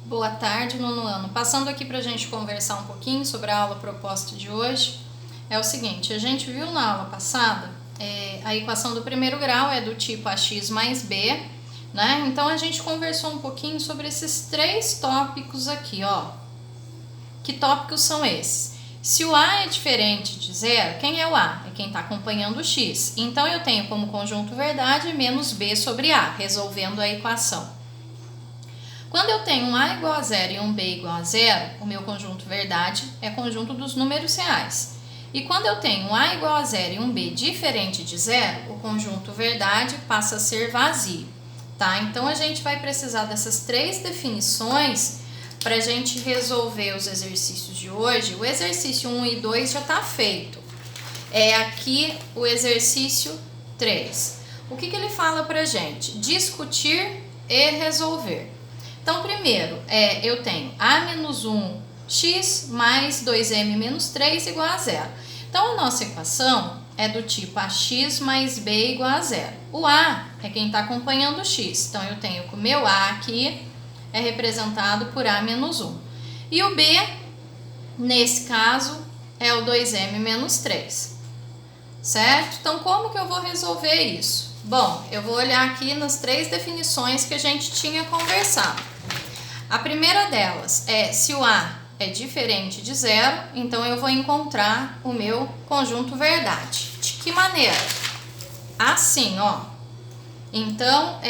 Boa tarde, nono ano. Passando aqui para a gente conversar um pouquinho sobre a aula proposta de hoje, é o seguinte: a gente viu na aula passada, a equação do primeiro grau é do tipo ax mais b, né? Então a gente conversou um pouquinho sobre esses três tópicos aqui, ó. Que tópicos são esses? Se o a é diferente de zero, quem é o a? É quem está acompanhando o x. Então eu tenho como conjunto verdade menos b sobre a, resolvendo a equação. Quando eu tenho um a igual a zero e um b igual a zero, o meu conjunto verdade é conjunto dos números reais. E quando eu tenho um a igual a zero e um b diferente de zero, o conjunto verdade passa a ser vazio, tá? Então a gente vai precisar dessas três definições para a gente resolver os exercícios de hoje. O exercício 1 e 2 já está feito. É aqui o exercício 3. O que ele fala para a gente? Discutir e resolver. Então, primeiro, eu tenho a menos 1x mais 2m menos 3 igual a zero. Então, a nossa equação é do tipo ax mais b igual a zero. O a é quem está acompanhando o x. Então, eu tenho que o meu a aqui é representado por a menos 1. E o b, nesse caso, é o 2m menos 3. Certo? Então, como que eu vou resolver isso? Bom, eu vou olhar aqui nas três definições que a gente tinha conversado. A primeira delas é se o a é diferente de zero, então eu vou encontrar o meu conjunto verdade. De que maneira? Assim, ó. Então,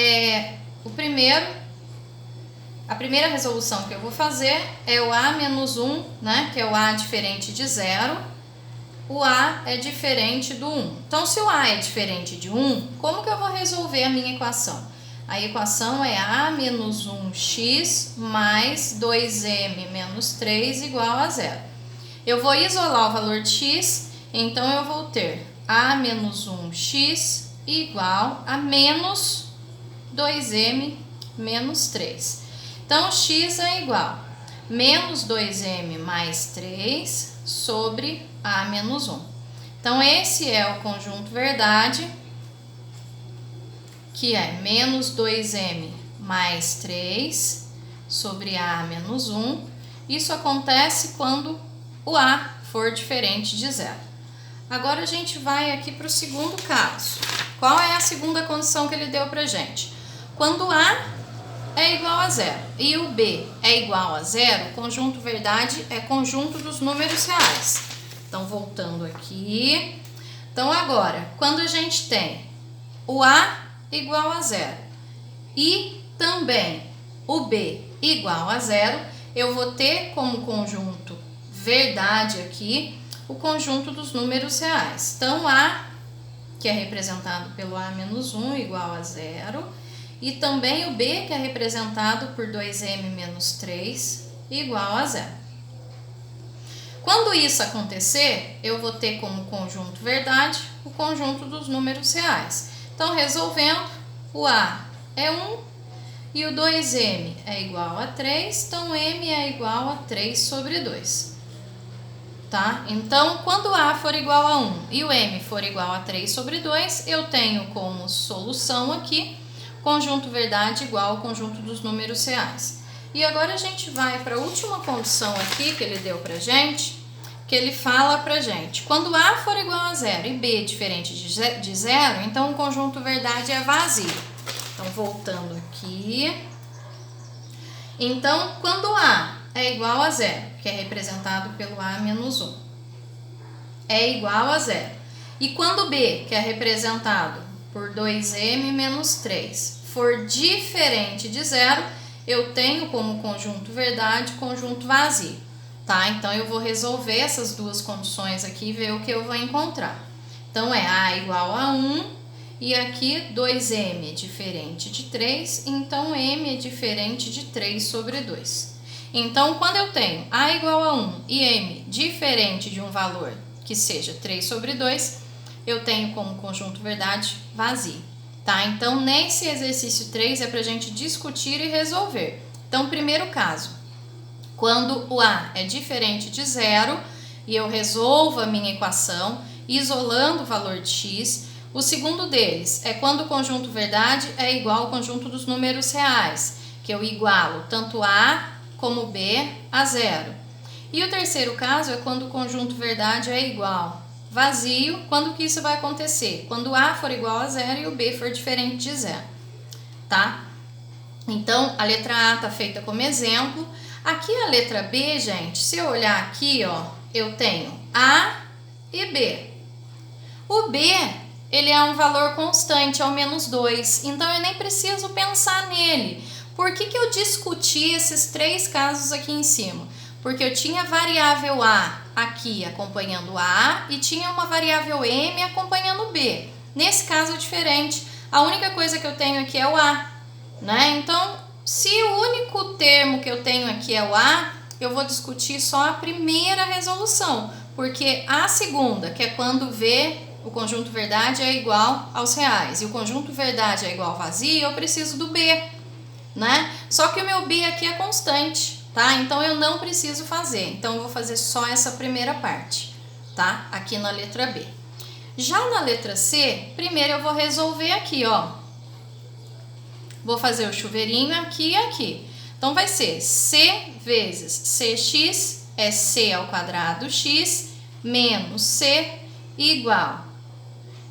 a primeira resolução que eu vou fazer é o a menos 1, né, que é o a diferente de zero. O a é diferente do 1. Então, se o a é diferente de 1, como que eu vou resolver a minha equação? A equação é a menos 1x mais 2m menos 3 igual a zero. Eu vou isolar o valor de x, então eu vou ter a menos 1x igual a menos 2m menos 3. Então, x é igual a menos 2m mais 3 sobre a menos 1. Então, esse é o conjunto verdade, que é menos 2m mais 3 sobre a menos 1. Isso acontece quando o a for diferente de zero. Agora a gente vai aqui para o segundo caso. Qual é a segunda condição que ele deu para a gente? Quando a é igual a zero e o b é igual a zero, o conjunto verdade é conjunto dos números reais. Então, voltando aqui. Então, agora, quando a gente tem o a igual a zero e também o b igual a zero, eu vou ter como conjunto verdade aqui o conjunto dos números reais. Então, a, que é representado pelo a menos 1 igual a zero, e também o b, que é representado por 2m menos 3 igual a zero. Quando isso acontecer, eu vou ter como conjunto verdade o conjunto dos números reais. Então, resolvendo, o a é 1 e o 2m é igual a 3, então m é igual a 3 sobre 2. Tá? Então, quando o a for igual a 1 e o m for igual a 3 sobre 2, eu tenho como solução aqui conjunto verdade igual ao conjunto dos números reais. E agora a gente vai para a última condição aqui que ele deu pra gente, que ele fala pra gente, quando a for igual a zero e b diferente de zero, então o conjunto verdade é vazio. Então, voltando aqui. Então, quando a é igual a zero, que é representado pelo a menos 1, é igual a zero. E quando b, que é representado por 2m menos 3, for diferente de zero, eu tenho como conjunto verdade conjunto vazio. Tá? Então, eu vou resolver essas duas condições aqui e ver o que eu vou encontrar. Então, é a igual a 1 e aqui 2m é diferente de 3, então m é diferente de 3 sobre 2. Então, quando eu tenho a igual a 1 e m diferente de um valor que seja 3 sobre 2, eu tenho como conjunto verdade vazio. Tá? Então, nesse exercício 3 é para a gente discutir e resolver. Então, primeiro caso, quando o a é diferente de zero e eu resolvo a minha equação isolando o valor de x. O segundo deles é quando o conjunto verdade é igual ao conjunto dos números reais, que eu igualo tanto a como B a zero. E o terceiro caso é quando o conjunto verdade é igual. Vazio, quando que isso vai acontecer? Quando A for igual a zero e o B for diferente de zero, tá? Então, a letra A está feita como exemplo. Aqui a letra B, gente, se eu olhar aqui, ó, eu tenho A e B. O B, ele é um valor constante, é o menos 2, então eu nem preciso pensar nele. Por que eu discuti esses três casos aqui em cima? Porque eu tinha variável A aqui acompanhando A e tinha uma variável M acompanhando B. Nesse caso é diferente, a única coisa que eu tenho aqui é o A, né? Então, se o único termo que eu tenho aqui é o A, eu vou discutir só a primeira resolução, porque a segunda, que é quando V, o conjunto verdade é igual aos reais, e o conjunto verdade é igual ao vazio, eu preciso do B, né? Só que o meu B aqui é constante, tá? Então, eu não preciso fazer. Então, eu vou fazer só essa primeira parte, tá? Aqui na letra B. Já na letra C, primeiro eu vou resolver aqui, ó. Vou fazer o chuveirinho aqui e aqui. Então, vai ser C vezes CX, é C ao quadrado x, menos C igual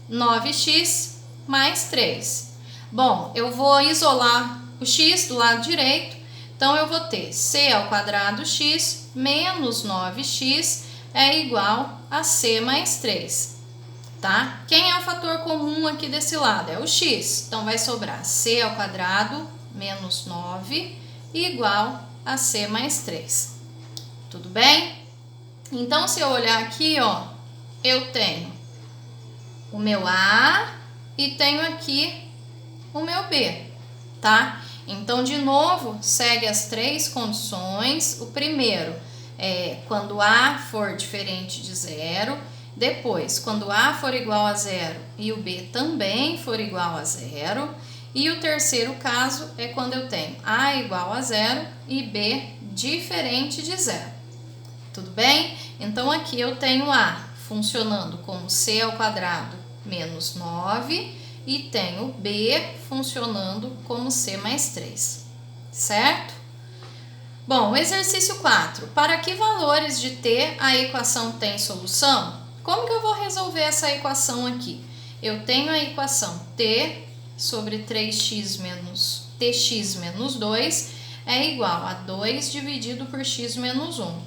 9x mais 3. Bom, eu vou isolar o x do lado direito. Então, eu vou ter C ao quadrado x menos 9x é igual a C mais 3, tá? Quem é o fator comum aqui desse lado? É o x. Então, vai sobrar C ao quadrado menos 9 igual a C mais 3. Tudo bem? Então, se eu olhar aqui, ó, eu tenho o meu A e tenho aqui o meu B, tá? Então, de novo, segue as três condições. O primeiro é quando A for diferente de zero. Depois, quando A for igual a zero e o B também for igual a zero. E o terceiro caso é quando eu tenho A igual a zero e B diferente de zero. Tudo bem? Então, aqui eu tenho A funcionando como C ao quadrado menos 9 e tenho B funcionando como C mais 3, certo? Bom, exercício 4. Para que valores de T a equação tem solução? Como que eu vou resolver essa equação aqui? Eu tenho a equação T sobre 3x menos tx menos 2 é igual a 2 dividido por x menos 1.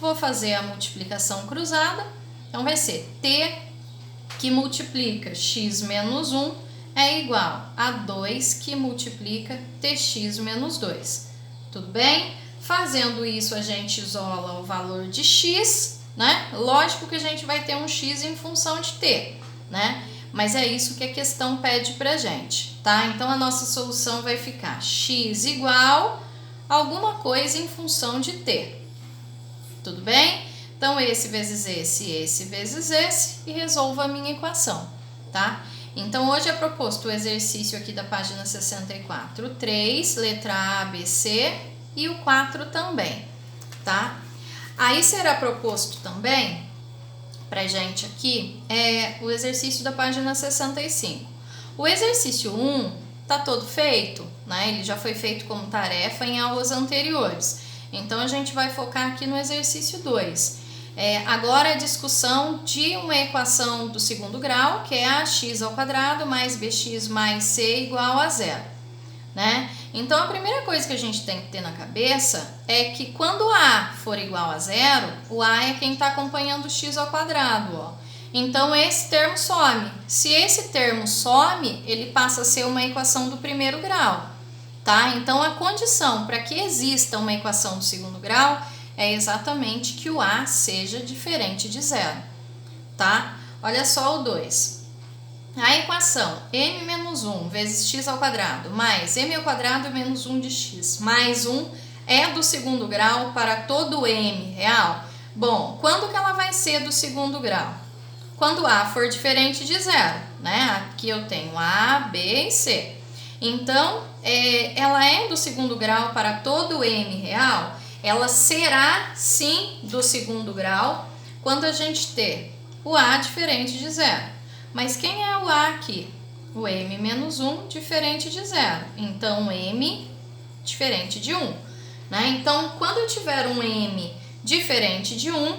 Vou fazer a multiplicação cruzada, então vai ser T que multiplica x menos 1 é igual a 2 que multiplica tx menos 2. Tudo bem? Fazendo isso, a gente isola o valor de x, né? Lógico que a gente vai ter um x em função de t, né? Mas é isso que a questão pede pra gente, tá? Então, a nossa solução vai ficar x igual a alguma coisa em função de t. Tudo bem? Então, esse vezes esse vezes esse, e resolvo a minha equação, tá? Então, hoje é proposto o exercício aqui da página 64, 3, letra A, B, C, e o 4 também, tá? Aí será proposto também, pra gente aqui, o exercício da página 65. O exercício 1 tá todo feito, né? Ele já foi feito como tarefa em aulas anteriores. Então, a gente vai focar aqui no exercício 2. Agora, a discussão de uma equação do segundo grau, que é ax ao quadrado mais bx mais c igual a zero, né? Então, a primeira coisa que a gente tem que ter na cabeça é que quando a for igual a zero, o a é quem está acompanhando o x ao quadrado, ó. Então, esse termo some. Se esse termo some, ele passa a ser uma equação do primeiro grau, tá? Então, a condição para que exista uma equação do segundo grau é exatamente que o a seja diferente de zero, tá? Olha só o 2. A equação m menos 1 vezes x ao quadrado mais m ao quadrado menos 1 de x mais 1 é do segundo grau para todo m real? Bom, quando que ela vai ser do segundo grau? Quando a for diferente de zero, né? Aqui eu tenho a, b e c. Então, ela é do segundo grau para todo m real? Ela será, sim, do segundo grau quando a gente ter o a diferente de zero. Mas quem é o a aqui? O m menos 1 diferente de zero. Então, m diferente de 1. né? Então, quando eu tiver um m diferente de 1,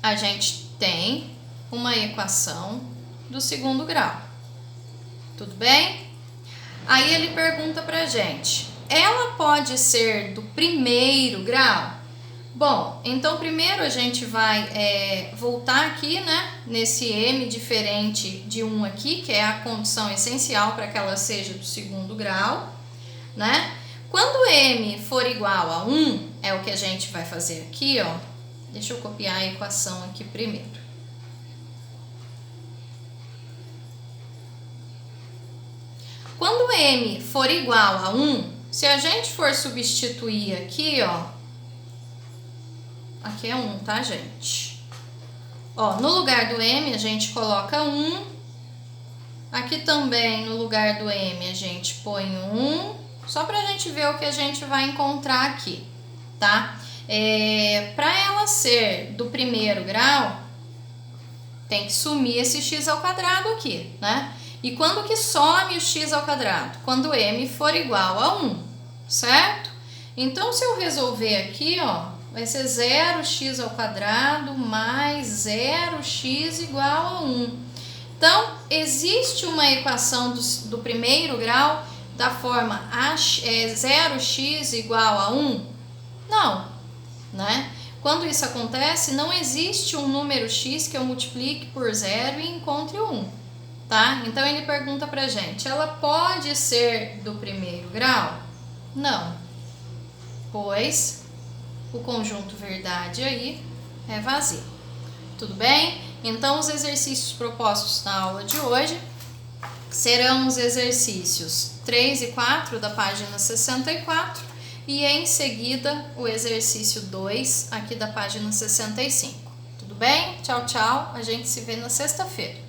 a gente tem uma equação do segundo grau. Tudo bem? Aí ele pergunta pra gente, ela pode ser do primeiro grau? Bom, então primeiro a gente vai voltar aqui, né, nesse m diferente de 1 aqui, que é a condição essencial para que ela seja do segundo grau, né? Quando m for igual a 1, é o que a gente vai fazer aqui, ó. Deixa eu copiar a equação aqui primeiro. Quando m for igual a 1, se a gente for substituir aqui, ó, aqui é 1, tá, gente? Ó, no lugar do m a gente coloca 1. Aqui também no lugar do m a gente põe 1. Só pra gente ver o que a gente vai encontrar aqui, tá? Para ela ser do primeiro grau, tem que sumir esse x ao quadrado aqui, né? E quando que some o x ao quadrado? Quando m for igual a 1, certo? Então, se eu resolver aqui, ó, vai ser 0x ao quadrado mais 0x igual a 1. Então, existe uma equação do primeiro grau da forma 0x igual a 1? Não, né? Quando isso acontece, não existe um número x que eu multiplique por 0 e encontre o 1, tá? Então, ele pergunta pra gente, ela pode ser do primeiro grau? Não, pois o conjunto verdade aí é vazio. Tudo bem? Então, os exercícios propostos na aula de hoje serão os exercícios 3 e 4 da página 64 e em seguida o exercício 2 aqui da página 65. Tudo bem? Tchau, tchau. A gente se vê na sexta-feira.